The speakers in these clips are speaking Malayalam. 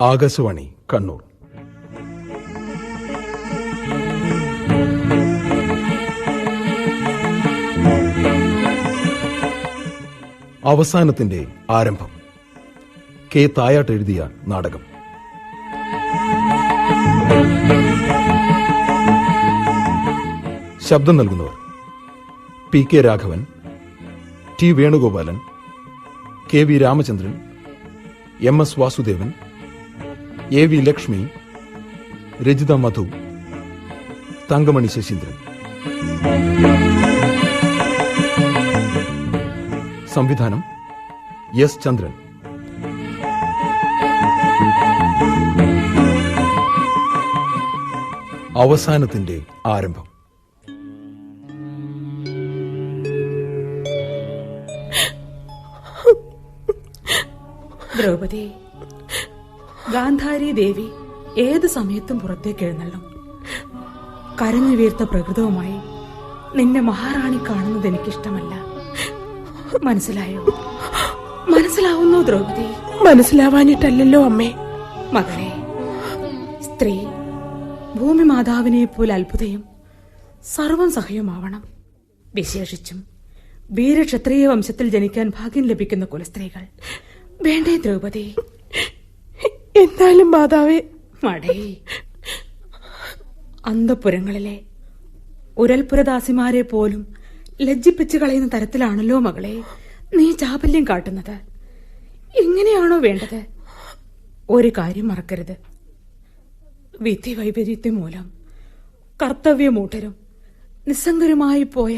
ആകാശവാണി കണ്ണൂർ. അവസാനത്തിന്റെ ആരംഭം. കെ. തായാട്ട് എഴുതിയ നാടകം. ശബ്ദം നൽകുന്നവർ: P. K. Raghavan, T. Venugopalan, K. V. Ramachandran, M. S. Vasudevan, A. V. Lakshmi, Rajitha Madhu, Thankamani Sasheendran. സംവിധാനം എസ്. ചന്ദ്രൻ. അവസാനത്തിന്റെ ആരംഭം. ദ്രൗപദി, ഗാന്ധാരി ദേവി ഏത് സമയത്തും പുറത്തേക്ക് എഴുന്നള്ളും. കരഞ്ഞു വീർത്ത പ്രകൃതവുമായി നിന്നെ മഹാറാണി കാണുന്നത് എനിക്കിഷ്ടമല്ല. മനസ്സിലായോ? മനസ്സിലാവുന്നു ദ്രൗപദി? മനസ്സിലാവാനിട്ടല്ലോ അമ്മേ. മകളെ, സ്ത്രീ ഭൂമി മാതാവിനെ പോലെ അത്ഭുതയും സർവം സഹയുമാവണം. വിശേഷിച്ചും വീരക്ഷത്രിയ വംശത്തിൽ ജനിക്കാൻ ഭാഗ്യം ലഭിക്കുന്ന കുലസ്ത്രീകൾ വേണ്ടേ ദ്രൗപദി? എന്നാലും മാതാവേ. മടേ, അന്തപുരങ്ങളിലെ ഉരൽപുരദാസിമാരെ പോലും ലജ്ജിപ്പിച്ചു കളയുന്ന തരത്തിലാണല്ലോ മകളെ നീ ചാപല്യം കാട്ടുന്നത്. ഇങ്ങനെയാണോ വേണ്ടത്? ഒരു കാര്യം മറക്കരുത്. വിധി വൈപരീത്യം മൂലം കർത്തവ്യമൂഢരും നിസ്സംഗരുമായി പോയ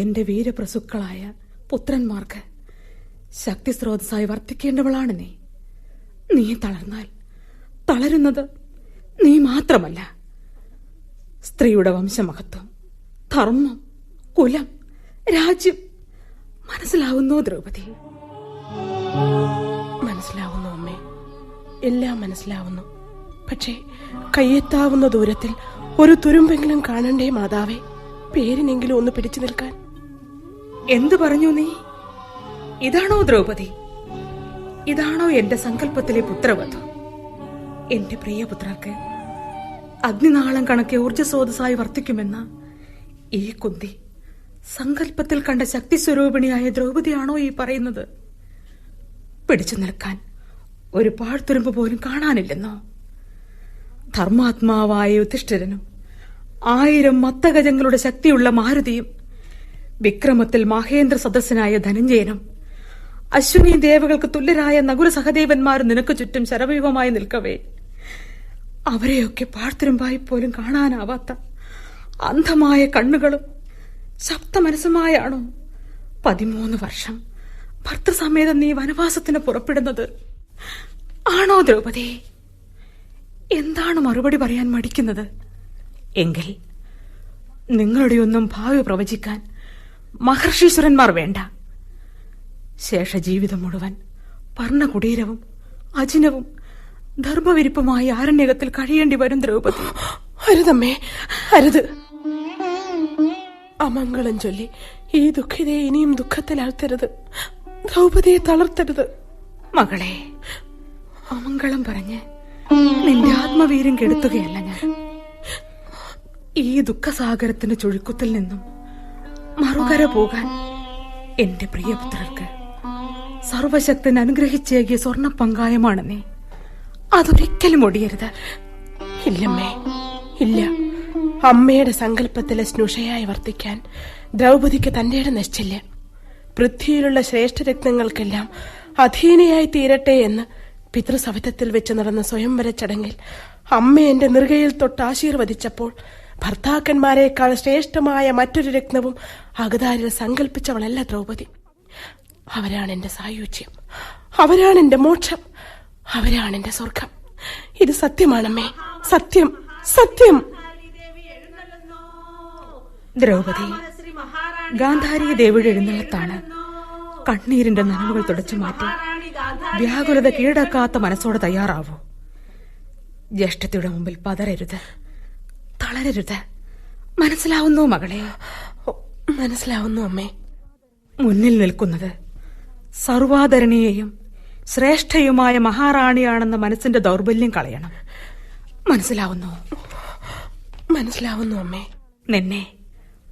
എന്റെ വീരപ്രസുക്കളായ പുത്രന്മാർക്ക് ശക്തിസ്രോതസ്സായി വർത്തിക്കേണ്ടവളാണ് നീ. നീ തളർന്നാൽ തളരുന്നത് നീ മാത്രമല്ല, സ്ത്രീയുടെ വംശമഹത്വം, ധർമ്മം, കുലം, രാജ്യം. മനസ്സിലാവുന്നോ ദ്രൗപദി? മനസ്സിലാവുന്നു അമ്മേ, എല്ലാം മനസ്സിലാവുന്നു. പക്ഷേ കയ്യെത്താവുന്ന ദൂരത്തിൽ ഒരു തുരുമ്പെങ്കിലും കാണണ്ടേ മാതാവേ? പേരിനെങ്കിലും ഒന്ന് പിടിച്ചു നിൽക്കാൻ. എന്തു പറഞ്ഞു നീ? ഇതാണോ ദ്രൗപദി? ഇതാണോ എന്റെ സങ്കല്പത്തിലെ പുത്രവധു? എന്റെ പ്രിയപുത്രർക്ക് അഗ്നിനാളം കണക്കെ ഊർജ്ജസ്രോതസ്സായി വർത്തിക്കുമെന്ന ഈ കുന്തി സങ്കല്പത്തിൽ കണ്ട ശക്തിസ്വരൂപിണിയായ ദ്രൗപദിയാണോ ഈ പറയുന്നത്? പിടിച്ചു നിൽക്കാൻ ഒരു പാഴ്ത്തുരുമ്പ് പോലും കാണാനില്ലെന്നോ? ധർമാത്മാവായ യുധിഷ്ഠിരനും 1000 മത്തഗജങ്ങളുടെ ശക്തിയുള്ള മാരുതിയും വിക്രമത്തിൽ മഹേന്ദ്ര സദസ്സനായ ധനഞ്ജയനും അശ്വിനി ദേവകൾക്ക് തുല്യരായ നകുല സഹദേവന്മാരും നിനക്ക് ചുറ്റും ശരവ്യൂഹമായി നിൽക്കവേ അവരെയൊക്കെ പാഴ്ത്തുരുമ്പായി പോലും കാണാനാവാത്ത അന്ധമായ കണ്ണുകളും ശബ്ദമനസ്സുമായാണോ 13 വർഷം ഭർത്തൃസമേതം നീ വനവാസത്തിന് പുറപ്പെടുന്നത്? ആണോ ദ്രൗപദി? എന്താണ് മറുപടി പറയാൻ മടിക്കുന്നത്? എങ്കിൽ നിങ്ങളുടെയൊന്നും ഭാവി പ്രവചിക്കാൻ മഹർഷീശ്വരന്മാർ വേണ്ട. ശേഷജീവിതം മുഴുവൻ പർണകുടീരവും അജിനവും ദർഭവിരിപ്പുമായി ആരണ്യകത്തിൽ കഴിയേണ്ടി വരും ദ്രൗപദി. അരുതമ്മേ, അരുത്. അമംഗളം ചൊല്ലി ഈ ദുഃഖിതയെ ഇനിയും ദുഃഖത്തിലാഴ്ത്തരുത്. ദ്രൗപദിയെ തളർത്തരുത്. മകളെ, അമംഗളം പറഞ്ഞ് നിന്റെ ആത്മവീര്യം കെടുത്തുകയല്ല ഞാൻ. ഈ ദുഃഖസാഗരത്തിന്റെ ചുഴിക്കുത്തിൽ നിന്നും മറുകര പോകാൻ എന്റെ പ്രിയപുത്രർക്ക് സർവശക്തൻ അനുഗ്രഹിച്ചേകിയ സ്വർണ്ണ പങ്കായമാണ് നീ. അതൊരിക്കലും ഒടിയരുത്. ഇല്ലമ്മേ, ഇല്ല. അമ്മയുടെ സങ്കല്പത്തിലെ സ്നുഷയായി വർത്തിക്കാൻ ദ്രൗപദിക്ക് തന്റെ ഇടം നശിച്ചില്ല. പൃഥ്വിയിലുള്ള ശ്രേഷ്ഠരത്നങ്ങൾക്കെല്ലാം അധീനയായി തീരട്ടെ എന്ന് പിതൃസവിധത്തിൽ വെച്ച് നടന്ന സ്വയംവര ചടങ്ങിൽ അമ്മ എന്റെ നെറുകയിൽ തൊട്ട് ആശീർവദിച്ചപ്പോൾ ഭർത്താക്കന്മാരെക്കാൾ ശ്രേഷ്ഠമായ മറ്റൊരു രത്നവും അകതാരിൽ സങ്കല്പിച്ചവളല്ല ദ്രൗപദി. അവരാണ് എന്റെ സായുജ്യം, അവരാണ് എന്റെ മോക്ഷം, അവരാണ് എന്റെ സ്വർഗം. ഇത് സത്യമാണമ്മേ, സത്യം, സത്യം. ദ്രൗപദി, ഗാന്ധാരി ദേവിയുടെ എഴുന്നള്ളത്താണ്. കണ്ണീരിന്റെ നനവുകൾ തുടച്ചു മാറ്റി വ്യാകുലത കീഴടക്കാത്ത മനസ്സോടെ തയ്യാറാവൂ. ജ്യേഷ്ഠത്തിയുടെ മുമ്പിൽ പതരരുത്, തളരരുത്. മനസ്സിലാവുന്നു മകളെ? മനസ്സിലാവുന്നു അമ്മേ. മുന്നിൽ നിൽക്കുന്നത് സർവാദരണീയയും ശ്രേഷ്ഠയുമായ മഹാറാണിയാണെന്ന മനസ്സിന്റെ ദൗർബല്യം കളയണം. മനസ്സിലാവുന്നു? മനസ്സിലാവുന്നു അമ്മേ. നിന്നെ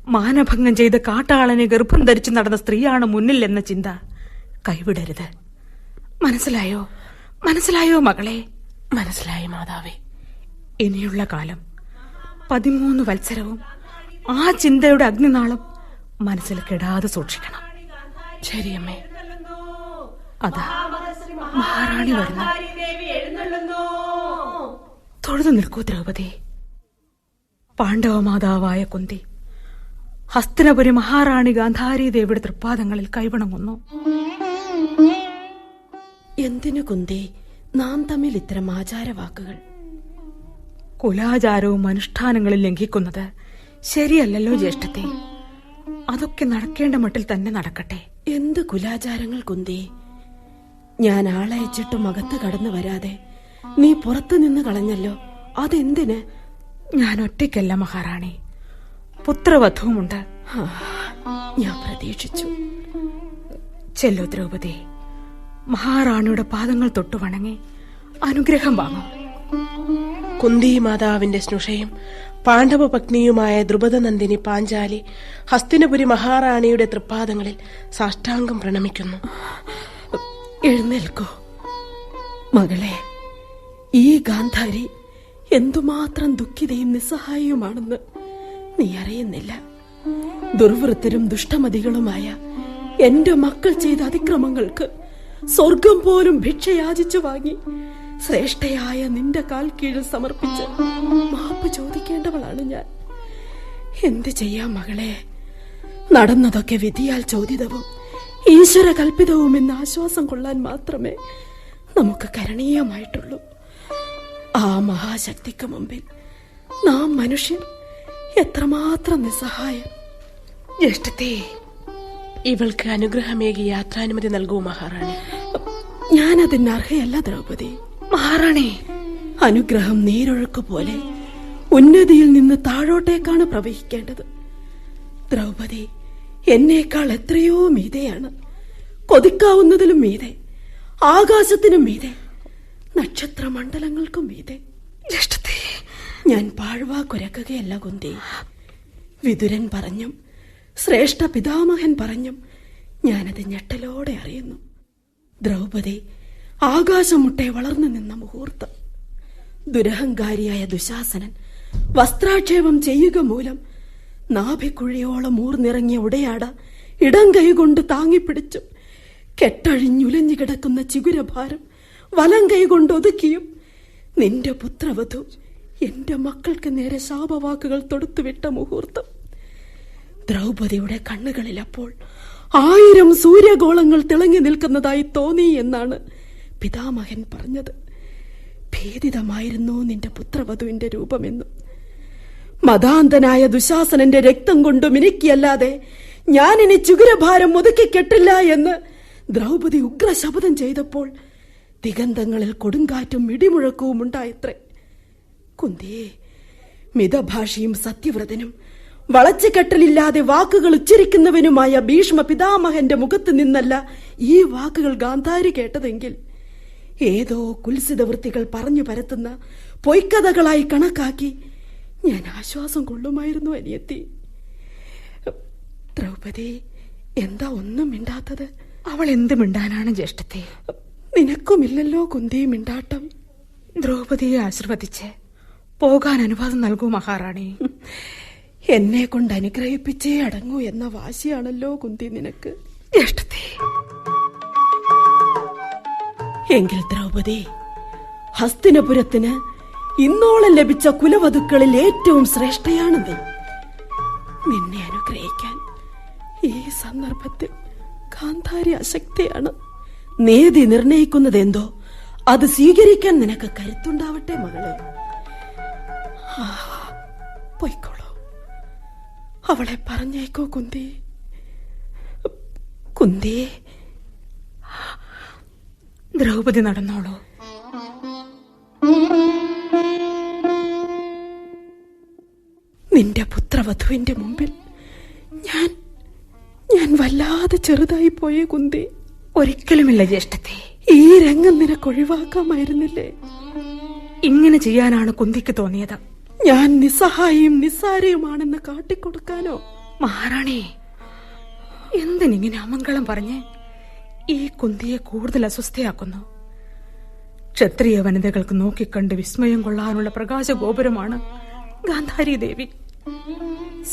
മാനഭംഗം ചെയ്ത് കാട്ടാളനെ ഗർഭം ധരിച്ചു നടന്ന സ്ത്രീയാണ് മുന്നിൽ എന്ന ചിന്ത കൈവിടരുത്. മനസ്സിലായോ? മനസ്സിലായോ മകളെ? മനസ്സിലായി മാതാവേ. ഇനിയുള്ള കാലം 13 വത്സരവും ആ ചിന്തയുടെ അഗ്നിനാളം മനസ്സിൽ കെടാതെ സൂക്ഷിക്കണം. ശരിയമ്മേ. അതാ മഹാറാണി വരുന്നു. തൊഴുതു നിൽക്കൂ ദ്രൗപദി. പാണ്ഡവമാതാവായ കുന്തി ഹസ്തിനപുരി മഹാറാണി ഗാന്ധാരി ദേവിയുടെ തൃപ്പാദങ്ങളിൽ കൈവണങ്ങുന്നു. എന്തിനു കുന്തി നാം തമ്മിൽ ഇത്തരം ആചാരവാക്കുകൾ? കുലാചാരവും അനുഷ്ഠാനങ്ങളിൽ ലംഘിക്കുന്നത് ശരിയല്ലല്ലോ ജ്യേഷ്ഠത്തെ. അതൊക്കെ നടക്കേണ്ട മട്ടിൽ തന്നെ നടക്കട്ടെ. എന്ത് കുലാചാരങ്ങൾ കുന്തി? ഞാൻ ആളയച്ചിട്ടും അകത്ത് കടന്നു വരാതെ നീ പുറത്തു നിന്ന് കളഞ്ഞല്ലോ. അതെന്തിന്? ഞാൻ ഒറ്റയ്ക്കല്ല മഹാറാണി, പുത്രവധുവുമുണ്ട്. ഞാൻ പ്രതീക്ഷിച്ചു. ചെല്ലു ദ്രൗപദി, മഹാറാണിയുടെ പാദങ്ങൾ തൊട്ടു വണങ്ങി അനുഗ്രഹം വാങ്ങും. കുന്തി മാതാവിന്റെ സ്നുഷയും പാണ്ഡവ പത്നിയുമായ ദ്രുപദനന്ദിനി പാഞ്ചാലി ഹസ്തിനപുരി മഹാറാണിയുടെ തൃപ്പാദങ്ങളിൽ സാഷ്ടാംഗം പ്രണമിക്കുന്നു. എഴുന്നേൽക്കൂ മകളെ. ഈ ഗാന്ധാരി എന്തുമാത്രം ദുഃഖിതയും നിസ്സഹായവുമാണെന്ന് നീ അറിയുന്നില്ല. ദുർവൃത്തരും ദുഷ്ടമതികളുമായ എന്റെ മക്കൾ ചെയ്ത അതിക്രമങ്ങൾക്ക് സ്വർഗം പോലും ഭിക്ഷയാചിച്ചു വാങ്ങി ശ്രേഷ്ഠയായ നിന്റെ കാൽ കീഴിൽ സമർപ്പിച്ച് മാപ്പ് ചോദിക്കേണ്ടവളാണ് ഞാൻ. എന്ത് ചെയ്യാം മകളെ? നടന്നതൊക്കെ വിധിയാൽ ചോദിതവും ഈശ്വര കൽപ്പിതവും എന്ന ആശ്വാസം കൊള്ളാൻ മാത്രമേ നമുക്ക് കരണീയമായിട്ടുള്ളൂ. ആ മഹാശക്തിക്ക് മുമ്പിൽ നാം മനുഷ്യർ എത്രമാത്രം നിസ്സഹായം. ജ്യേഷ്ഠത്തെ, ഇവൾക്ക് അനുഗ്രഹമേകി യാത്രാനുമതി നൽകൂ മഹാറാണി. ഞാനതിന് അർഹയല്ല ദ്രൗപദി. മഹാറാണി, അനുഗ്രഹം നീരൊഴുക്ക് പോലെ ഉന്നതിയിൽ നിന്ന് താഴോട്ടേക്കാണ് പ്രവഹിക്കേണ്ടത്. ദ്രൗപദി എന്നേക്കാൾ എത്രയോ മീതെയാണ്. കൊതിക്കാവുന്നതിലും മീതെ, ആകാശത്തിനും മീതെ, നക്ഷത്രമണ്ഡലങ്ങൾക്കും മീതെ. ഞാൻ പാഴ്വാക്കുരക്കുകയല്ല കുന്തി. വിതുരൻ പറഞ്ഞും ശ്രേഷ്ഠ പിതാമഹൻ പറഞ്ഞും ഞാനത് ഞെട്ടലോടെ അറിയുന്നു. ദ്രൗപദി ആകാശമുട്ടെ വളർന്നു നിന്ന മുഹൂർത്തം. ദുരഹങ്കാരിയായ ദുശാസനൻ വസ്ത്രാക്ഷേപം ചെയ്യുക മൂലം നാഭിക്കുഴിയോളം ഊർന്നിറങ്ങിയ ഉടയാട ഇടം കൈകൊണ്ട് താങ്ങിപ്പിടിച്ചും കെട്ടഴിഞ്ഞുലഞ്ഞു കിടക്കുന്ന ചിഗുരഭാരം വലം കൈകൊണ്ട് ഒതുക്കിയും നിന്റെ പുത്രവധു എന്റെ മക്കൾക്ക് നേരെ ശാപവാക്കുകൾ തൊടുത്തുവിട്ട മുഹൂർത്തം. ദ്രൗപദിയുടെ കണ്ണുകളിൽ അപ്പോൾ 1000 സൂര്യഗോളങ്ങൾ തിളങ്ങി നിൽക്കുന്നതായി തോന്നി എന്നാണ് പിതാമഹൻ പറഞ്ഞത്. ഭേദിതമായിരുന്നു നിന്റെ പുത്രവധുവിന്റെ രൂപമെന്നും മതാന്തനായ ദുശാസനന്റെ രക്തം കൊണ്ട് മിനുക്കിയല്ലാതെ ഞാനിനി ചുഗുരഭാരം ഒതുക്കി കെട്ടില്ല എന്ന് ദ്രൗപദി ഉഗ്രശപഥം ചെയ്തപ്പോൾ ദിഗന്ധങ്ങളിൽ കൊടുങ്കാറ്റും ഇടിമുഴക്കവും ഉണ്ടായത്രേ. കുന്തിയെ, മിതഭാഷിയും സത്യവ്രതനും വളച്ചുകെട്ടലില്ലാതെ വാക്കുകൾ ഉച്ചരിക്കുന്നവനുമായ ഭീഷ്മ പിതാമഹന്റെ മുഖത്ത് നിന്നല്ല ഈ വാക്കുകൾ ഗാന്ധാരി കേട്ടതെങ്കിൽ ഏതോ കുൽസിത വൃത്തികൾ പറഞ്ഞു പരത്തുന്ന പൊയ്ക്കഥകളായി കണക്കാക്കി ഞാൻ ആശ്വാസം കൊള്ളുമായിരുന്നു അനിയത്തി. ദ്രൗപദി എന്താ ഒന്നും മിണ്ടാത്തത്? അവൾ എന്ത് മിണ്ടാനാണ് ജ്യേഷ്ഠത്തെ? നിനക്കുമില്ലല്ലോ കുന്തി മിണ്ടാട്ടം. ദ്രൗപദിയെ ആശീർവദിച്ച് പോകാൻ അനുവാദം നൽകൂ മഹാറാണി. എന്നെ കൊണ്ട് അനുഗ്രഹിപ്പിച്ചേ അടങ്ങൂ എന്ന വാശിയാണല്ലോ കുന്തി നിനക്ക്. ജ്യേഷ്ഠത്തെ, എങ്കിൽ ദ്രൗപദി, ഹസ്തിനപുരത്തിന് ഇന്നോളം ലഭിച്ച കുലവധുക്കളിൽ ഏറ്റവും ശ്രേഷ്ഠയാണ് നീ. നിന്നെ അനുഗ്രഹിക്കാൻ ഈ സന്ദർഭത്തിൽ ഗാന്ധാരി അശക്തിയാണ്. നീതി നിർണയിക്കുന്നതെന്തോ അത് സ്വീകരിക്കാൻ നിനക്ക് കരുത്തുണ്ടാവട്ടെ മകളെ. പോയിക്കോളൂ, അവളെ പറഞ്ഞേക്കോ കുന്തി. കുന്തി, ദ്രൗപദി നടന്നോളൂ. നിന്റെ പുത്രവധുവിന്റെ മുമ്പിൽ ഞാൻ വല്ലാതെ ചെറുതായി പോയേ കുന്തി. ഒരിക്കലുമില്ല ജ്യേഷ്ഠത്തെ. ഈ രംഗം നിനക്കൊഴിവാക്കാമായിരുന്നില്ലേ? ഇങ്ങനെ ചെയ്യാനാണ് കുന്തിക്ക് തോന്നിയത്. ഞാൻ നിസ്സഹായിയും നിസ്സാരയുമാണെന്ന് കാട്ടിക്കൊടുക്കാനോ? മഹാറാണി, എന്തിനിങ്ങനെ അമംഗളം പറഞ്ഞ് ഈ കുന്തിയെ കൂടുതൽ അസ്വസ്ഥയാക്കുന്നു? ക്ഷത്രിയ വനിതകൾക്ക് നോക്കിക്കണ്ട് വിസ്മയം കൊള്ളാനുള്ള പ്രകാശഗോപുരമാണ് ഗാന്ധാരി ദേവി.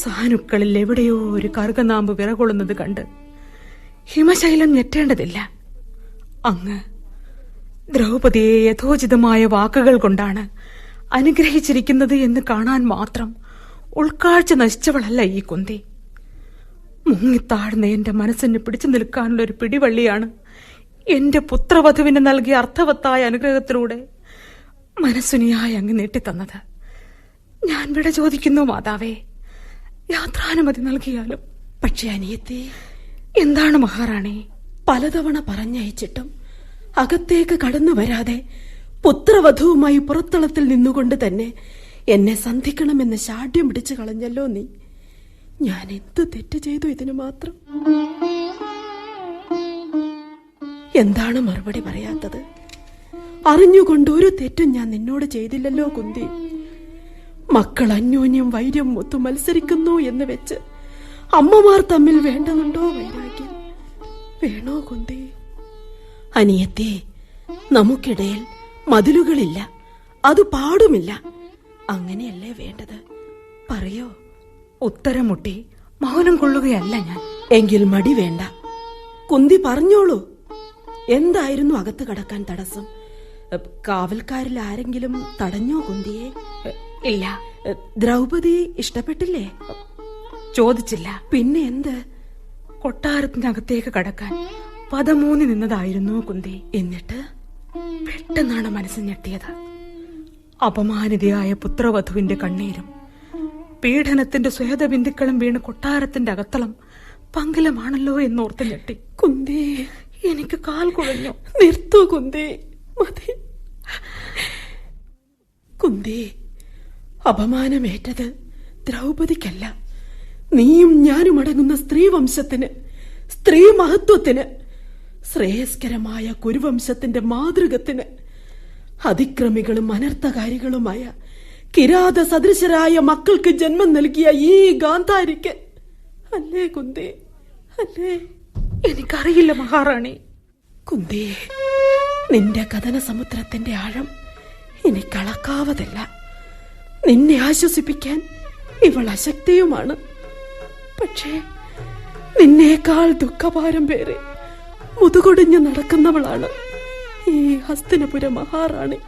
സാനുക്കളിൽ എവിടെയോ ഒരു കറുകനാമ്പ് വിറകൊള്ളുന്നത് കണ്ട് ഹിമശൈലം ഞെട്ടേണ്ടതില്ല. അങ്ങ് ദ്രൗപദിയെ യഥോചിതമായ വാക്കുകൾ കൊണ്ടാണ് അനുഗ്രഹിച്ചിരിക്കുന്നത് എന്ന് കാണാൻ മാത്രം ഉൾക്കാഴ്ച നശിച്ചവളല്ല ഈ കുന്തി. മുങ്ങിത്താഴ്ന്ന എന്റെ മനസ്സിന് പിടിച്ചു നിൽക്കാനുള്ള ഒരു പിടിവള്ളിയാണ് എന്റെ പുത്രവധുവിന് നൽകിയ അർത്ഥവത്തായ അനുഗ്രഹത്തിലൂടെ മനസ്സുനിയായി അങ്ങ് നീട്ടിത്തന്നത്. ഞാൻ വിട ചോദിക്കുന്നു മാതാവേ, യാത്രാനുമതി നൽകിയാലും. പക്ഷെ അനിയത്തി, എന്താണ് മഹാറാണി? പലതവണ പറഞ്ഞയച്ചിട്ടും അകത്തേക്ക് കടന്നു വരാതെ പുത്രവധുവുമായി പുറത്തളത്തിൽ നിന്നുകൊണ്ട് തന്നെ എന്നെ സന്ധിക്കണമെന്ന് ശാഠ്യം പിടിച്ചു കളഞ്ഞല്ലോ നീ. ഞാൻ എന്ത് തെറ്റ് ചെയ്തു ഇതിനു മാത്രം? എന്താണ് മറുപടി പറയാത്തത്? അറിഞ്ഞുകൊണ്ട് ഒരു തെറ്റും ഞാൻ നിന്നോട് ചെയ്തില്ലല്ലോ കുന്തി. മക്കൾ അന്യോന്യം വൈര്യം ഒത്തു മത്സരിക്കുന്നു എന്ന് വെച്ച് അമ്മമാർ തമ്മിൽ വേണ്ടതുണ്ടോ വൈരാഗ്യം? വേണോ കുന്തി? അനിയത്തി, നമുക്കിടയിൽ മതിലുകളില്ല, അത് പാടുമില്ല. അങ്ങനെയല്ലേ വേണ്ടത്? പറയോ? ഉത്തരം മുട്ടി മൗനം കൊള്ളുകയല്ല ഞാൻ. എങ്കിൽ മടി വേണ്ട, കുന്തി പറഞ്ഞോളൂ. എന്തായിരുന്നു അകത്ത് കടക്കാൻ തടസ്സം? കാവൽക്കാരിൽ ആരെങ്കിലും തടഞ്ഞോ കുന്തിയെ? ഇല്ല. ദ്രൗപദി ഇഷ്ടപ്പെട്ടില്ലേ? ചോദിച്ചില്ല. പിന്നെ എന്ത്? കൊട്ടാരത്തിനകത്തേക്ക് കടക്കാൻ പദമൂന്നി നിന്നതായിരുന്നു കുന്തി. എന്നിട്ട് പെട്ടെന്നാണ് മനസ്സ് ഞെട്ടിയത്. അപമാനിതയായ പുത്രവധുവിന്റെ കണ്ണീരും പീഡനത്തിന്റെ സ്വേദബിന്ദുക്കളും വീണ് കൊട്ടാരത്തിന്റെ അകത്തളം പങ്കിലമാണല്ലോ എന്നോർത്ത് ഞെട്ടി. കുന്തി, എനിക്ക് കാൽ കുഴഞ്ഞു. നിർത്തൂ കുന്തി, മതി. കുന്തി, അപമാനമേറ്റത് ദ്രൗപദിക്കല്ല, നീയും ഞാനും അടങ്ങുന്ന സ്ത്രീവംശത്തിന്, സ്ത്രീ മഹത്വത്തിന്, ശ്രേയസ്കരമായ കുരുവംശത്തിന്റെ മാതൃകത്തിന്, അതിക്രമികളും അനർത്ഥകാരികളുമായ കിരാത സദൃശരായ മക്കൾക്ക് ജന്മം നൽകിയ ഈ ഗാന്ധാരിക്ക് അല്ലേ കുന്തി? അല്ലേ? എനിക്കറിയില്ല മഹാറാണി. കുന്തി, നിന്റെ കഥന സമുദ്രത്തിന്റെ ആഴം എനിക്കളക്കാവതല്ല. നിന്നെ ആശ്വസിപ്പിക്കാൻ ഇവൾ അശക്തിയുമാണ്. പക്ഷേ നിന്നേക്കാൾ ദുഃഖഭാരം പേരെ മുതുകൊടിഞ്ഞു നടക്കുന്നവളാണ് ഈ ഹസ്തിനപുര മഹാറാണി.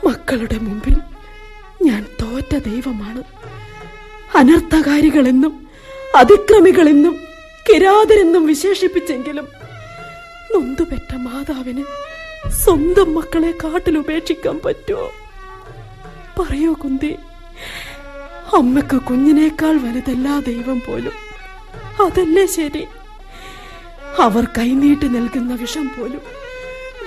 മക്കളുടെ മുമ്പിൽ ഞാൻ തോറ്റ ദൈവമാണ്. അനർത്ഥകാരികളെന്നും അതിക്രമികളെന്നും കിരാതരെന്നും വിശേഷിപ്പിച്ചെങ്കിലും നൊന്തുപെറ്റ മാതാവിന് സ്വന്തം മക്കളെ കാട്ടിലുപേക്ഷിക്കാൻ പറ്റുമോ? പറയൂ കുന്തി. അമ്മക്ക് കുഞ്ഞിനേക്കാൾ വലുതല്ല ദൈവം പോലും. അതല്ലേ ശരി? അവർ കൈനീട്ടി നൽകുന്ന വിഷം പോലും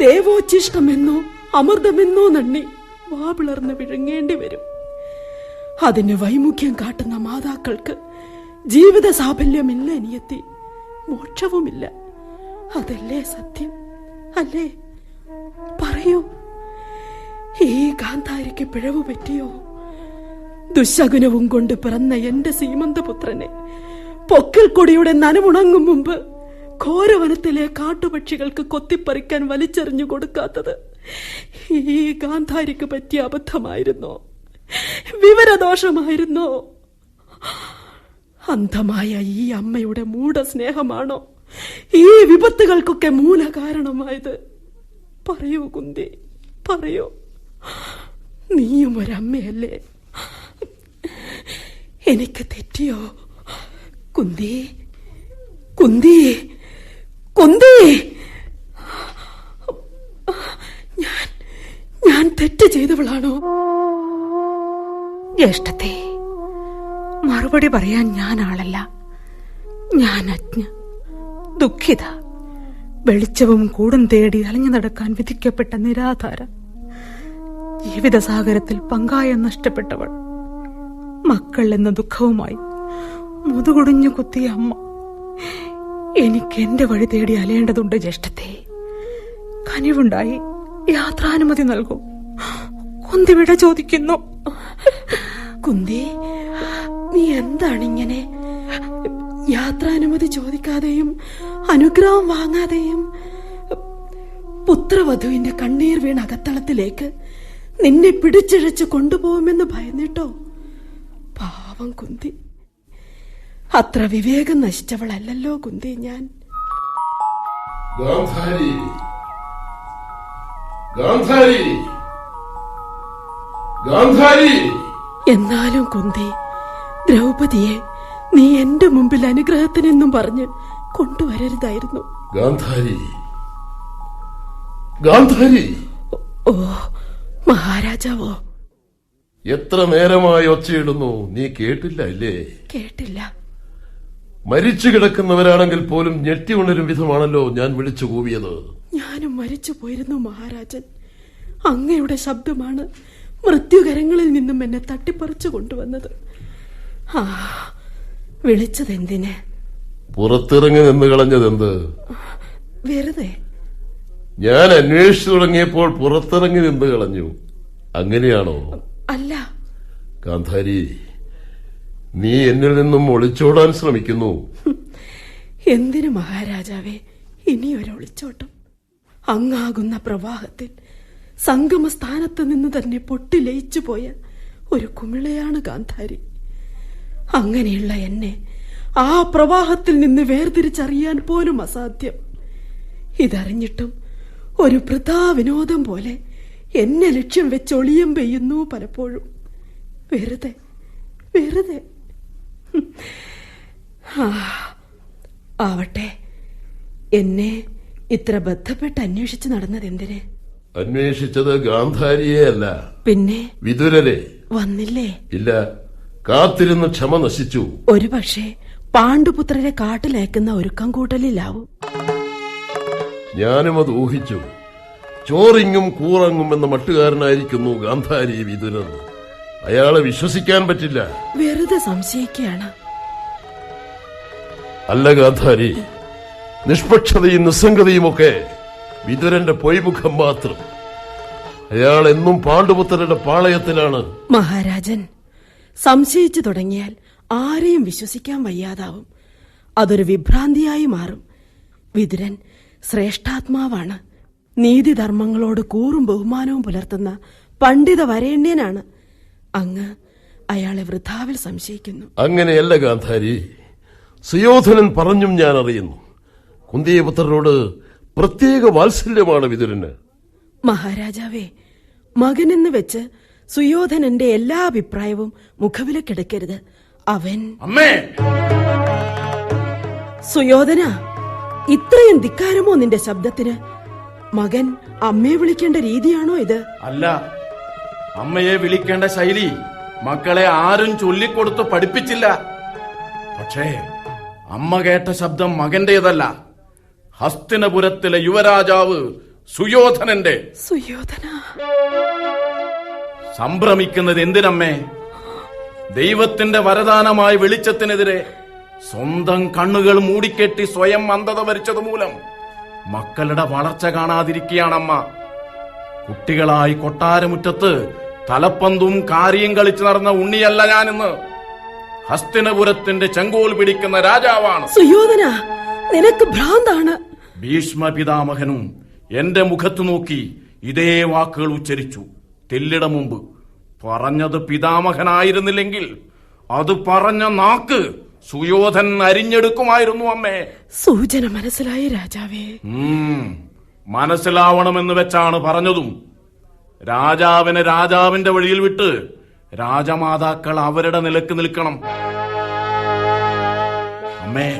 ദേവോച്ഛിഷ്ടമെന്നോ അമൃതമെന്നോ നണ്ണി വാപിളർന്ന് വിഴുങ്ങേണ്ടി വരും. അതിന് വൈമുഖ്യം കാട്ടുന്ന മാതാക്കൾക്ക് ജീവിത സാഫല്യമില്ല അനിയത്തി, മോക്ഷവുമില്ല. അതല്ലേ സത്യം? അല്ലേ? പറയൂ, ഈ ഗാന്ധാരിക്ക് പിഴവ് പറ്റിയോ? ദുശകുനവും കൊണ്ട് പിറന്ന എന്റെ സീമന്തപുത്രനെ പൊക്കിൽ കൊടിയുടെ നനമുണങ്ങും മുമ്പ് ഘോരവനത്തിലെ കാട്ടുപക്ഷികൾക്ക് കൊത്തിപ്പറിക്കാൻ വലിച്ചെറിഞ്ഞു കൊടുക്കാത്തത് ഈ ഗാന്ധാരിക്ക് പറ്റിയ അബദ്ധമായിരുന്നോ? വിവരദോഷമായിരുന്നോ? അന്ധമായ ഈ അമ്മയുടെ മൂഢസ്നേഹമാണോ ഈ വിപത്തുകൾക്കൊക്കെ മൂലകാരണമായത്? പറയൂ കുന്തി, പറയൂ. നീയും ഒരമ്മയല്ലേ? എനിക്ക് തെറ്റിയോ കുന്തി? കുന്തി, കുന്തി, ഞാൻ തെറ്റ് ചെയ്തവളാണോ? ജ്യേഷ്ഠത്തെ, മറുപടി പറയാൻ ഞാൻ ആളല്ല. ഞാൻ അജ്ഞ, ദുഃഖിത, വെളിച്ചവും കൂടും തേടി അലഞ്ഞു നടക്കാൻ വിധിക്കപ്പെട്ട നിരാധാര, ജീവിതസാഗരത്തിൽ പങ്കായം നഷ്ടപ്പെട്ടവൾ, മക്കൾ എന്ന ദുഃഖവുമായി മുതുകൊടിഞ്ഞു കുത്തിയ അമ്മ. എനിക്ക് എന്റെ വഴി തേടി അലയേണ്ടതുണ്ട് ജ്യേഷ്ഠത്തെ. കനിവുണ്ടായി യാത്രാനുമതി നൽകൂ. കുന്തി വിട ചോദിക്കുന്നു. കുന്തി, നീ എന്താണിങ്ങനെ യാത്രാനുമതി ചോദിക്കാതെയും അനുഗ്രഹം വാങ്ങാതെയും പുത്രവധുവിന്റെ കണ്ണീർ വീണ അകത്തളത്തിലേക്ക് നിന്നെ പിടിച്ചിഴച്ച് കൊണ്ടുപോകുമെന്ന് ഭയന്നിട്ടോ? പാവം കുന്തി, അത്ര വിവേകം നശിച്ചവളല്ലോ കുന്തി ഞാൻ. ഗാന്ധാരി, ഗാന്ധാരി, ഗാന്ധാരി. എന്നാലും കുന്തി, ദ്രൗപദിയെ നീ എന്റെ മുമ്പിൽ അനുഗ്രഹത്തിനെന്നും പറഞ്ഞ് കൊണ്ടുവരരുതായിരുന്നു. ഗാന്ധാരി, ഗാന്ധാരി. ഓ മഹാരാജാവോ? എത്ര നേരമായി ഒച്ചയിടുന്നു, നീ കേട്ടില്ല അല്ലേ? കേട്ടില്ല. മരിച്ചു കിടക്കുന്നവരാണെങ്കിൽ പോലും ഞെട്ടി ഉണരും വിധമാണല്ലോ ഞാൻ വിളിച്ചു കൂവിയത്. ഞാനും മരിച്ചു പോയിരുന്നു മഹാരാജൻ. അങ്ങയുടെ ശബ്ദമാണ് മൃത്യുകരങ്ങളിൽ നിന്നും എന്നെ തട്ടിപ്പറിച്ചു കൊണ്ടുവന്നത്. ആ, വിളിച്ചതെന്തിന്? പുറത്തിറങ്ങി നിന്ന് കളഞ്ഞതെന്ത്? വെറുതെ. ഞാൻ അന്വേഷിച്ചു തുടങ്ങിയപ്പോൾ പുറത്തിറങ്ങി നിന്ന് കളഞ്ഞു, അങ്ങനെയാണോ? അല്ല ഗാന്ധാരി, നീ എന്നിൽ നിന്നും ഒളിച്ചോടാൻ ശ്രമിക്കുന്നു. എന്തിനു മഹാരാജാവേ ഇനി ഒരു ഒളിച്ചോട്ടം? അങ്ങാകുന്ന പ്രവാഹത്തിൽ സംഗമസ്ഥാനത്ത് നിന്ന് തന്നെ പൊട്ടിലയിച്ചു പോയ ഒരു കുമിളയാണ് ഗാന്ധാരി. അങ്ങനെയുള്ള എന്നെ ആ പ്രവാഹത്തിൽ നിന്ന് വേർതിരിച്ചറിയാൻ പോലും അസാധ്യം. ഇതറിഞ്ഞിട്ടും ഒരു വൃഥാ വിനോദം പോലെ എന്നെ ലക്ഷ്യം വെച്ച് ഒളിയം പെയ്യുന്നു പലപ്പോഴും. വെറുതെ വെറുതെ. ആവട്ടെ, എന്നെ ഇത്ര ബന്ധപ്പെട്ട് അന്വേഷിച്ച് നടന്നതെന്തിന്? അന്വേഷിച്ചത് ഗാന്ധാരിയെ അല്ല, പിന്നെ വിതുരരെ. വന്നില്ലേ? ഇല്ല, കാത്തിരുന്ന് ക്ഷമ നശിച്ചു. ഒരുപക്ഷെ പാണ്ഡുപുത്രരെ കാട്ടിലേക്കുന്ന ഒരുക്കം കൂട്ടലിലാവും. ഞാനും അത് ഊഹിച്ചു. ചോറിങ്ങും കൂറങ്ങും എന്ന മട്ടുകാരനായിരിക്കുന്നു ഗാന്ധാരി വിതുരൻ. അയാളെ വിശ്വസിക്കാൻ പറ്റില്ല. വെറുതെ സംശയിക്കുകയാണ്. അല്ല ഗാന്ധാരി, നിഷ്പക്ഷതയും നിസ്സംഗതയുമൊക്കെ വിതുരന്റെ പൊയ്മുഖം മാത്രം. അയാൾ എന്നും പാണ്ഡുപുത്രരുടെ പാളയത്തിലാണ്. മഹാരാജൻ, സംശയിച്ചു തുടങ്ങിയാൽ ആരെയും വിശ്വസിക്കാൻ വയ്യാതാവും. അതൊരു വിഭ്രാന്തിയായി മാറും. വിതുരൻ ശ്രേഷ്ഠാത്മാവാണ്. നീതിധർമ്മങ്ങളോട് കൂറും ബഹുമാനവും പുലർത്തുന്ന പണ്ഡിത വരേണ്യനാണ്. അങ്ങ് അയാളെ വൃഥാവിൽ സംശയിക്കുന്നു. അങ്ങനെയല്ല ഗാന്ധാരി, സുയോധനൻ പറഞ്ഞും ഞാൻ അറിയുന്നു. കുന്തിപുത്രരോട് പ്രത്യേക വാത്സല്യമാണ് വിതുരന്. മഹാരാജാവേ, മകനെന്ന് വെച്ച് സുയോധനന്റെ എല്ലാ അഭിപ്രായവും മുഖവിലക്കെടുക്കരുത്. അവൻ അമ്മേ. സുയോധന, ഇത്രയും ധിക്കാരമോ നിന്റെ ശബ്ദത്തിന്? മകൻ അമ്മയെ വിളിക്കേണ്ട രീതിയാണോ ഇത്? അല്ല, അമ്മയെ വിളിക്കേണ്ട ശൈലി മക്കളെ ആരും ചൊല്ലിക്കൊടുത്ത് പഠിപ്പിച്ചില്ല. പക്ഷേ അമ്മ കേട്ട ശബ്ദം മകന്റേതല്ല, ഹസ്തിനപുരത്തിലെ യുവരാജാവ് സുയോധനന്റെ. സുയോധന സംഭ്രമിക്കുന്നത് എന്തിനമ്മേ? ദൈവത്തിന്റെ വരദാനമായ വെളിച്ചത്തിനെതിരെ സ്വന്തം കണ്ണുകൾ മൂടിക്കെട്ടി സ്വയം അന്ധത വരിച്ചത് മൂലം മക്കളുടെ വളർച്ച കാണാതിരിക്കുകയാണമ്മ. കുട്ടികളായി കൊട്ടാരമുറ്റത്ത് തലപ്പന്തും കാരിയും കളിച്ചു നടന്ന ഉണ്ണിയല്ല ഞാനിന്ന്. ഹസ്തിനപുരത്തിന്റെ ചെങ്കോൽ പിടിക്കുന്ന രാജാവാണ്. സുയോധന, നിനക്ക് ഭ്രാന്താണ്. ഭീഷ്മ പിതാമഹനും എന്റെ മുഖത്തു നോക്കി ഇതേ വാക്കുകൾ ഉച്ചരിച്ചു. തെല്ലിട മുമ്പ് പറഞ്ഞത് പിതാമഹനായിരുന്നില്ലെങ്കിൽ അത് പറഞ്ഞ നാക്ക് സുയോധൻ അരിഞ്ഞെടുക്കുമായിരുന്നു അമ്മേ. സൂചന മനസ്സിലായി രാജാവേ. മനസ്സിലാവണമെന്ന് വെച്ചാണ് പറഞ്ഞതും. രാജാവിനെ രാജാവിന്റെ വഴിയിൽ വിട്ട് രാജമാതാക്കൾ അവരുടെ നിലക്ക് നിൽക്കണം. അമ്മേ,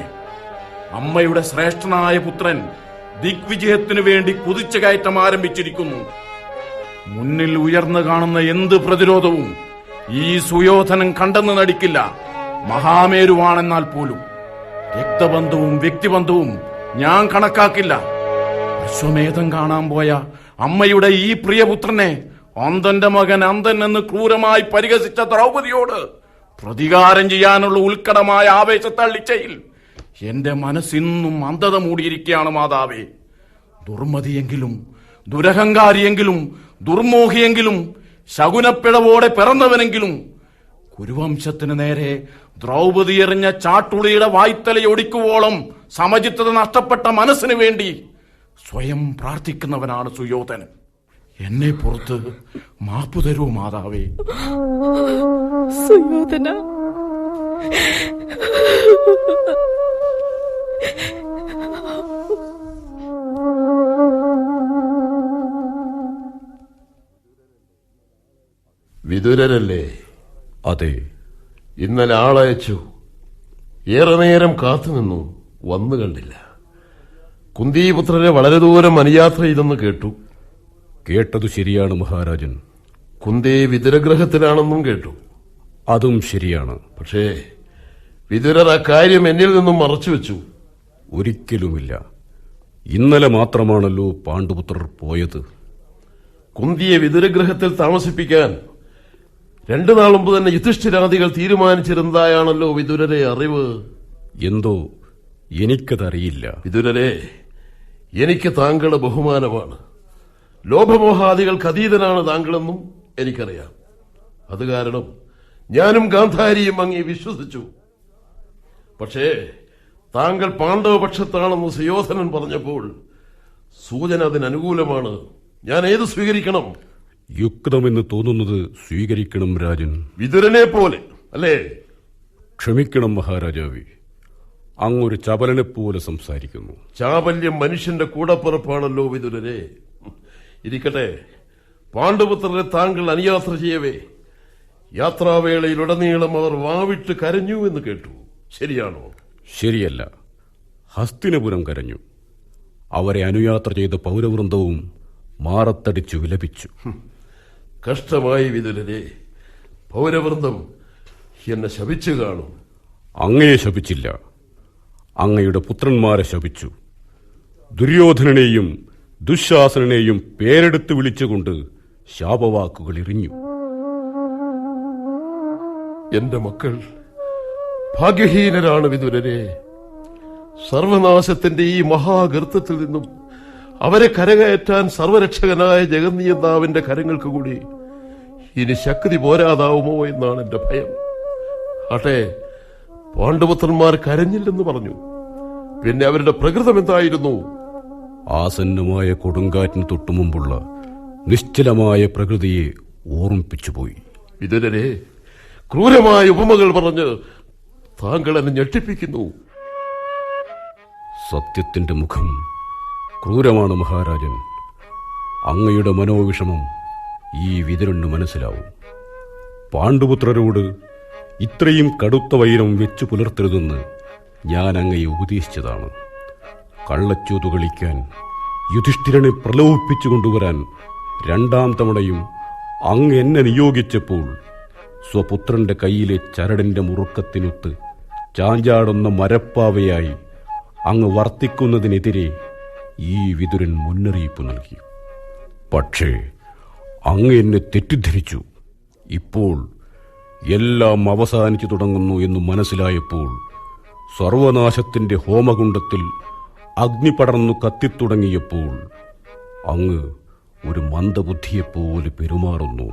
അമ്മയുടെ ശ്രേഷ്ഠനായ പുത്രൻ ദിഗ്വിജയത്തിനു വേണ്ടി കുതിച്ചു കയറ്റം ആരംഭിച്ചിരിക്കുന്നു. മുന്നിൽ ഉയർന്നു കാണുന്ന എന്ത് പ്രതിരോധവും ഈ സുയോധനൻ കണ്ടെന്ന് നടിക്കില്ല. മഹാമേരുവാണെന്നാൽ പോലും രക്തബന്ധവും വ്യക്തിബന്ധവും ഞാൻ കണക്കാക്കില്ല. അശ്വമേധം കാണാൻ പോയ അമ്മയുടെ ഈ പ്രിയപുത്രനെ അന്തന്റെ മകൻ അന്തൻ എന്ന് ക്രൂരമായി പരിഹസിച്ച ദ്രൗപദിയോട് പ്രതികാരം ചെയ്യാനുള്ള ഉത്കടമായ ആവേശത്തള്ളിച്ചയിൽ എന്റെ മനസ്സിന്നും അന്ധത മൂടിയിരിക്കുകയാണ് മാതാവേ. ദുർമതിയെങ്കിലും ദുരഹങ്കാരിയെങ്കിലും ദുർമോഹിയെങ്കിലും ശകുനപ്പിഴവോടെ പിറന്നവനെങ്കിലും കുരുവംശത്തിന് നേരെ ദ്രൗപദി എറിഞ്ഞ ചാട്ടുളിയുടെ വായ്ത്തലയൊടിക്കുവോളം സമചിത്തത നഷ്ടപ്പെട്ട മനസ്സിന് വേണ്ടി സ്വയം പ്രാർത്ഥിക്കുന്നവനാണ് സുയോധനൻ. എന്നെ പുറത്ത് മാപ്പു തരൂ മാതാവേ. സുയോധന, വിതുരരല്ലേ? അതെ. ഇന്നലെ ആളയച്ചു. ഏറെ നേരം കാത്തുനിന്നു, വന്നു കണ്ടില്ല. കുന്തിപുത്രരെ വളരെ ദൂരം അനുയാത്ര ചെയ്തെന്ന് കേട്ടു. കേട്ടതു ശരിയാണ് മഹാരാജൻ. കുന്തി വിതുരഗ്രഹത്തിലാണെന്നും കേട്ടു. അതും ശരിയാണ്. പക്ഷേ വിതുരർ ആ കാര്യം എന്നിൽ നിന്നും മറച്ചുവെച്ചു. ഒരിക്കലുമില്ല. ഇന്നലെ മാത്രമാണല്ലോ പാണ്ഡുപുത്രർ പോയത്. കുന്തിയെ വിതുരഗ്രഹത്തിൽ താമസിപ്പിക്കാൻ 2 നാൾ മുമ്പ് തന്നെ യുധിഷ്ഠിരാദികൾ തീരുമാനിച്ചിരുന്നതായാണല്ലോ വിതുരരെ അറിവ്. എന്തോ എനിക്കതറിയില്ല. വിതുരരെ, എനിക്ക് താങ്കളുടെ ബഹുമാനമാണ്. ലോഭമോഹാദികൾക്ക് അതീതനാണ് താങ്കളെന്നും എനിക്കറിയാം. അത് കാരണം ഞാനും ഗാന്ധാരിയും അങ്ങേ വിശ്വസിച്ചു. പക്ഷേ താങ്കൾ പാണ്ഡവപക്ഷത്താണെന്ന് സുയോധനൻ പറഞ്ഞപ്പോൾ സൂചന അതിനനുകൂലമാണ്. ഞാൻ ഏത് സ്വീകരിക്കണം? യുക്തമെന്ന് തോന്നുന്നത് സ്വീകരിക്കണം രാജൻ. വിതുരനെ പോലെ അല്ലേ? ക്ഷമിക്കണം മഹാരാജാവേ, അങ്ങൊരു ചപലനെപ്പോലെ സംസാരിക്കുന്നു. ചാപല്യം മനുഷ്യന്റെ കൂടപ്പിറപ്പാണല്ലോ വിതുരരെ. ഇരിക്കട്ടെ, പാണ്ഡുപുത്രരെ താങ്കൾ അനുയാത്ര ചെയ്യവേ യാത്രാവേളയിലുടനീളം അവർ വാവിട്ട് കരഞ്ഞു എന്ന് കേട്ടു. ശരിയാണോ? ശരിയല്ല. ഹസ്തിനപുരം കരഞ്ഞു. അവരെ അനുയാത്ര ചെയ്ത പൗരവൃന്ദവും മാറത്തടിച്ചു വിലപിച്ചു. കഷ്ടമായി വിതുരരെ. പൗരവൃന്ദം എന്നെ ശപിച്ചു കാണും. അങ്ങയെ ശപിച്ചില്ല, അങ്ങയുടെ പുത്രന്മാരെ ശപിച്ചു. ദുര്യോധനനെയും ദുശ്ശാസനെയും പേരെടുത്ത് വിളിച്ചുകൊണ്ട് ശാപവാക്കുകൾ എറിഞ്ഞു. എന്റെ മക്കൾ ഭാഗ്യഹീനരാണ് വിതുരരെ. സർവനാശത്തിന്റെ ഈ മഹാഗർത്തത്തിൽ നിന്നും അവരെ കരകയറ്റാൻ സർവരക്ഷകനായ ജഗന്നിയന്താവിന്റെ കരങ്ങൾക്ക് കൂടി ഇനി ശക്തി പോരാതാവുമോ എന്നാണ് എന്റെ ഭയം. ആട്ടെ, പാണ്ഡുപുത്രന്മാർ കരഞ്ഞില്ലെന്ന് പറഞ്ഞു. പിന്നെ അവരുടെ പ്രകൃതം എന്തായിരുന്നു? ആസന്നമായ കൊടുങ്കാറ്റിന് തൊട്ടുമുമ്പുള്ള നിശ്ചലമായ പ്രകൃതിയെ ഓർമ്മിപ്പിച്ചുപോയി. വിതുരരെ, ക്രൂരമായ ഉപമകൾ പറഞ്ഞ് താങ്കൾ എന്നെ ഞെട്ടിപ്പിക്കുന്നു. സത്യത്തിന്റെ മുഖം ക്രൂരമാണ് മഹാരാജൻ. അങ്ങയുടെ മനോവിഷമം ഈ വിതുരന് മനസ്സിലാവും. പാണ്ഡുപുത്രരോട് ഇത്രയും കടുത്ത വൈരം വെച്ചു പുലർത്തരുതെന്ന് ഞാൻ അങ്ങയെ ഉപദേശിച്ചതാണ്. കള്ളച്ചൂതു കളിക്കാൻ യുധിഷ്ഠിരനെ പ്രലോഭിപ്പിച്ചു കൊണ്ടുവരാൻ 2ാം തവണയും അങ്ങ് എന്നെ നിയോഗിച്ചപ്പോൾ സ്വപുത്രന്റെ കയ്യിലെ ചരടിന്റെ മുറുക്കത്തിനൊത്ത് ചാഞ്ചാടുന്ന മരപ്പാവയായി അങ്ങ് വർത്തിക്കുന്നതിനെതിരെ ഈ വിതുരൻ മുന്നറിയിപ്പ് നൽകി. പക്ഷേ അങ്ങ് എന്നെ തെറ്റിദ്ധരിച്ചു. ഇപ്പോൾ എല്ലാം അവസാനിച്ചു തുടങ്ങുന്നു എന്ന് മനസ്സിലായപ്പോൾ സർവനാശത്തിന്റെ ഹോമകുണ്ഡത്തിൽ അഗ്നി പടർന്നു കത്തിത്തുടങ്ങിയപ്പോൾ അങ്ങ് ഒരു മന്ദബുദ്ധിയെപ്പോലെ പെരുമാറുന്നു.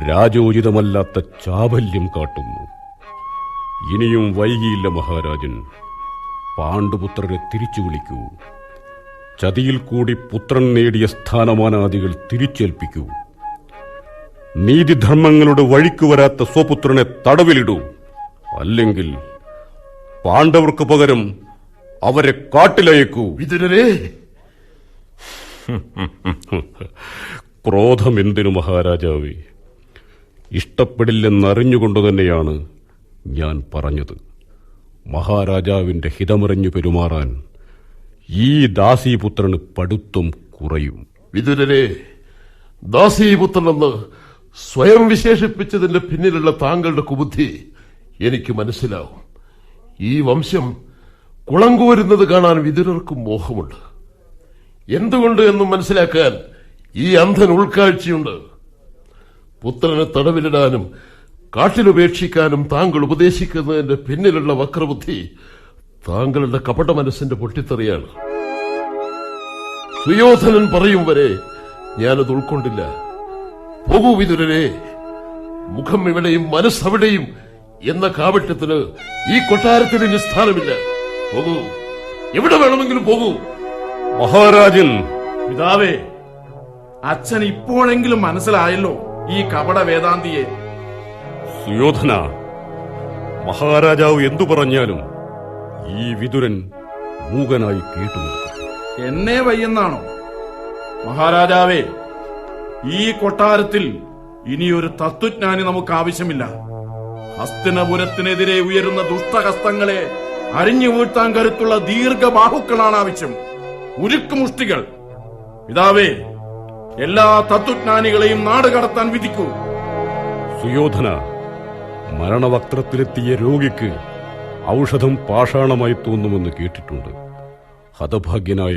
രാജോചിതമല്ലാത്ത ചാബല്യം കാട്ടുന്നു. ഇനിയും വൈകിയില്ല മഹാരാജൻ. പാണ്ഡുപുത്രരെ തിരിച്ചു വിളിക്കൂ. ചതിയിൽ കൂടി പുത്രൻ നേടിയ സ്ഥാനമാനാദികൾ തിരിച്ചേൽപ്പിക്കൂ. നീതിധർമ്മങ്ങളുടെ വഴിക്കു വരാത്ത സ്വപുത്രനെ തടവിലിടൂ. അല്ലെങ്കിൽ പാണ്ഡവർക്ക് പകരം അവരെ കാട്ടിലയക്കൂ. വിതുരരെ, ക്രോധമെന്തിനു മഹാരാജാവേ? ഇഷ്ടപ്പെടില്ലെന്നറിഞ്ഞുകൊണ്ടു തന്നെയാണ് ഞാൻ പറഞ്ഞത്. മഹാരാജാവിന്റെ ഹിതമറിഞ്ഞു പെരുമാറാൻ ഈ ദാസീപുത്രന് പടുത്വം കുറയും. വിതുരരെ, ദാസീപുത്രനെന്ന് സ്വയം വിശേഷിപ്പിച്ചതിന്റെ പിന്നിലുള്ള താങ്കളുടെ കുബുദ്ധി എനിക്ക് മനസ്സിലാവും. ഈ വംശം കുളങ്കോരുന്നത് കാണാൻ വിതുരർക്കും മോഹമുണ്ട്. എന്തുകൊണ്ട് എന്നും മനസ്സിലാക്കാൻ ഈ അന്ധൻ ഉൾക്കാഴ്ചയുണ്ട്. പുത്രനെ തടവിലിടാനും കാട്ടിലുപേക്ഷിക്കാനും താങ്കൾ ഉപദേശിക്കുന്നതിന്റെ പിന്നിലുള്ള വക്രബുദ്ധി താങ്കളുടെ കപട മനസ്സിന്റെ പൊട്ടിത്തെറിയാണ്. സുയോധനൻ പറയും വരെ ഞാനത് ഉൾക്കൊണ്ടില്ല. പോകൂ വിതുരരെ, മുഖം ഇവിടെയും മനസ്സവിടെയും എന്ന കാവട്യത്തിന് ഈ കൊട്ടാരത്തിന് ഇനി സ്ഥാനമില്ല. പോകൂ, എവിടെ വേണമെങ്കിലും പോകൂ. മഹാരാജൻ! പിതാവേ, അച്ഛൻ ഇപ്പോഴെങ്കിലും മനസ്സിലായല്ലോ ഈ കപട വേദാന്തിയെ. സുയോധന, മഹാരാജാവ് എന്തു പറഞ്ഞാലും ഈ വിതുരൻ മൂകനായി കേട്ടു നിൽക്കും. എന്നെ വയ്യെന്നാണോ? മഹാരാജാവേ, ഈ കൊട്ടാരത്തിൽ ഇനിയൊരു തത്വജ്ഞാനി നമുക്ക് ആവശ്യമില്ല. ഹസ്തിനപുരത്തിനെതിരെ ഉയരുന്ന ദുഷ്ടഹസ്തങ്ങളെ അരിഞ്ഞു വീഴ്ത്താൻ കരുത്തുള്ള ദീർഘബാഹുക്കളാണ് ആവശ്യം, ഉരുക്കുമുഷ്ടികൾ. പിതാവേ, എല്ലാ തത്വജ്ഞാനികളെയും നാട് കടത്താൻ വിധിക്കൂ. സുയോധന, മരണവക്ത്രത്തിലെത്തിയ രോഗിക്ക് ഔഷധം പാഷാണമായി തോന്നുമെന്ന് കേട്ടിട്ടുണ്ട്. ഹതഭാഗ്യനായ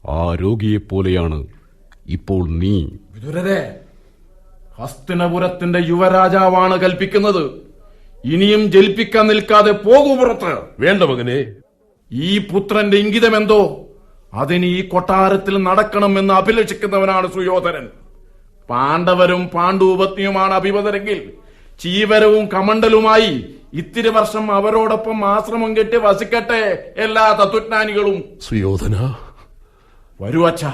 ആ രോഗിയെപ്പോലെയാണ് ഇപ്പോൾ നീ. വിതുരരെ, ഹസ്തിനപുരത്തിന്റെ യുവരാജാവാണ് കൽപ്പിക്കുന്നത്. ഇനിയും ജൽപ്പിക്കാൻ നിൽക്കാതെ പോകൂ പുറത്ത്. വേണ്ട മകനെ, ഈ പുത്രന്റെ ഇംഗിതമെന്തോ അതിന് ഈ കൊട്ടാരത്തിൽ നടക്കണമെന്ന് അഭിലഷിക്കുന്നവനാണ് സുയോധനൻ. പാണ്ഡവരും പാണ്ഡുപത്നിയുമാണ് അഭിമതരെങ്കിൽ ചീവരവും കമണ്ഡലുമായി ഇത്തിരി വർഷം അവരോടൊപ്പം ആശ്രമം കെട്ടി വസിക്കട്ടെ എല്ലാ തത്വജ്ഞാനികളും. സുയോധന, വരൂ അച്ഛാ,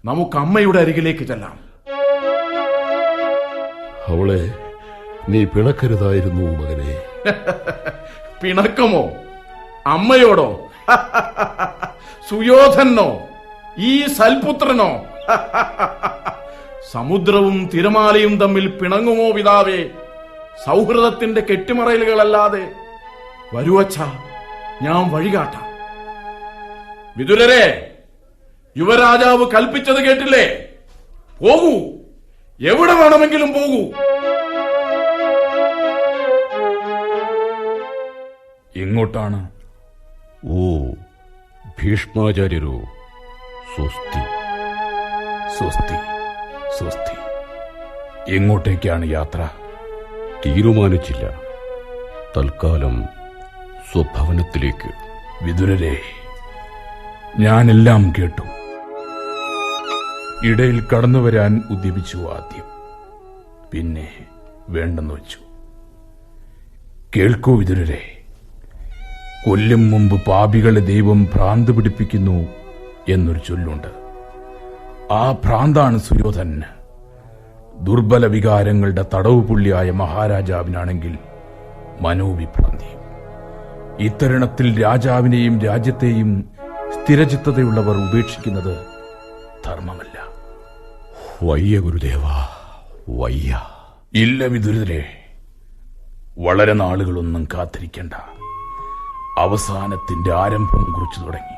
നമുക്ക് അമ്മയുടെ അരികിലേക്ക് ചെല്ലാം. അവളെ നീ പിണക്കരുതായിരുന്നു മകനെ. പിണക്കമോ? അമ്മയോടോ? സുയോധനോ? ഈ സൽപുത്രനോ? സമുദ്രവും തിരമാലയും തമ്മിൽ പിണങ്ങുമോ പിതാവേ? സൗഹൃദത്തിന്റെ കെട്ടിമറയലുകളല്ലാതെ. വരൂ അച്ഛാ, ഞാൻ വഴികാട്ടാം. വിതുരരെ, യുവരാജാവ് കൽപ്പിച്ചത് കേട്ടില്ലേ? പോകൂ, എവിടെ വേണമെങ്കിലും പോകൂ. എങ്ങോട്ടാണ്? ഓ ഭീഷ്മാചാര്യരോ, സ്വസ്തി. സ്വസ്തി, സ്വസ്തി. എങ്ങോട്ടേക്കാണ് യാത്ര? തീരുമാനിച്ചില്ല. തൽക്കാലം സ്വഭവനത്തിലേക്ക്. വിതുരരെ, ഞാനെല്ലാം കേട്ടു. ഇടയിൽ കടന്നുവരാൻ ഉദ്യമിച്ചു ആദ്യം, പിന്നെ വേണ്ടെന്ന് വെച്ചു. കേൾക്കൂ വിതുരരെ, കൊല്ലും മുമ്പ് പാപികളെ ദൈവം ഭ്രാന്ത് പിടിപ്പിക്കുന്നു എന്നൊരു ചൊല്ലുണ്ട്. ആ ഭ്രാന്താണ് സുയോധനന്. ദുർബല വികാരങ്ങളുടെ തടവുപുള്ളിയായ മഹാരാജാവിനാണെങ്കിൽ മനോവിഭ്രാന്തി. ഇത്തരുണത്തിൽ രാജാവിനെയും രാജ്യത്തെയും സ്ഥിരചിത്തതയുള്ളവർ ഉപേക്ഷിക്കുന്നത് ധർമ്മമല്ല. വയ്യ ഗുരുദേവ, വയ്യ. ഇല്ല വിതുരരെ, വളരെ നാളുകളൊന്നും കാത്തിരിക്കണ്ട. അവസാനത്തിന്റെ ആരംഭം കുറിച്ചു തുടങ്ങി.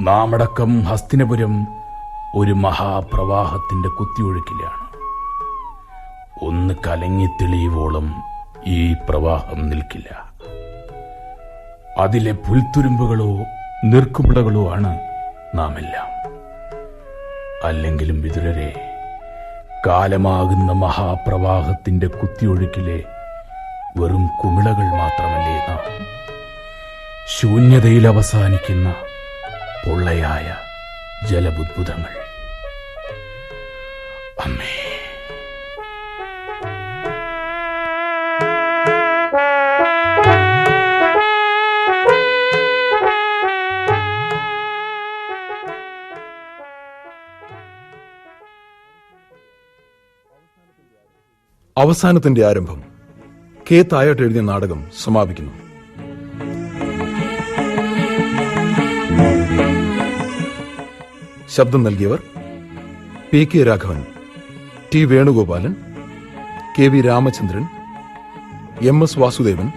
നാമടക്കം ഹസ്തിനപുരം ഒരു മഹാപ്രവാഹത്തിന്റെ കുത്തിയൊഴുക്കിലാണ്. ഒന്ന് കലങ്ങിത്തെളിയുവോളം ഈ പ്രവാഹം നിൽക്കില്ല. അതിലെ പുൽത്തുരുമ്പുകളോ നീർക്കുമിളകളോ ആണ് നാമെല്ലാം. അല്ലെങ്കിലും വിതുരരെ, കാലമാകുന്ന മഹാപ്രവാഹത്തിന്റെ കുത്തിയൊഴുക്കിലെ വെറും കുമിളകൾ മാത്രമല്ലേ നാം. ശൂന്യതയിൽ അവസാനിക്കുന്ന പൊള്ളയായ ജലബുദ്ബുദങ്ങൾ. അമ്മേ, അവസാനത്തിന്റെ ആരംഭം കെ തായാട്ട് എഴുതിയ നാടകം സമാപിക്കുന്നു. ശബ്ദം നൽകിയവർ P K Raghavan, T Venugopalan, K V Ramachandran, M S Vasudevan,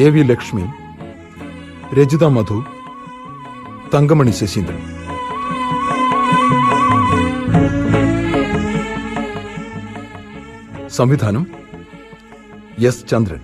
A V Lakshmi, Rajitha Madhu, Thankamani Sasheendran. സംവിധാനം എസ് ചന്ദ്രൻ.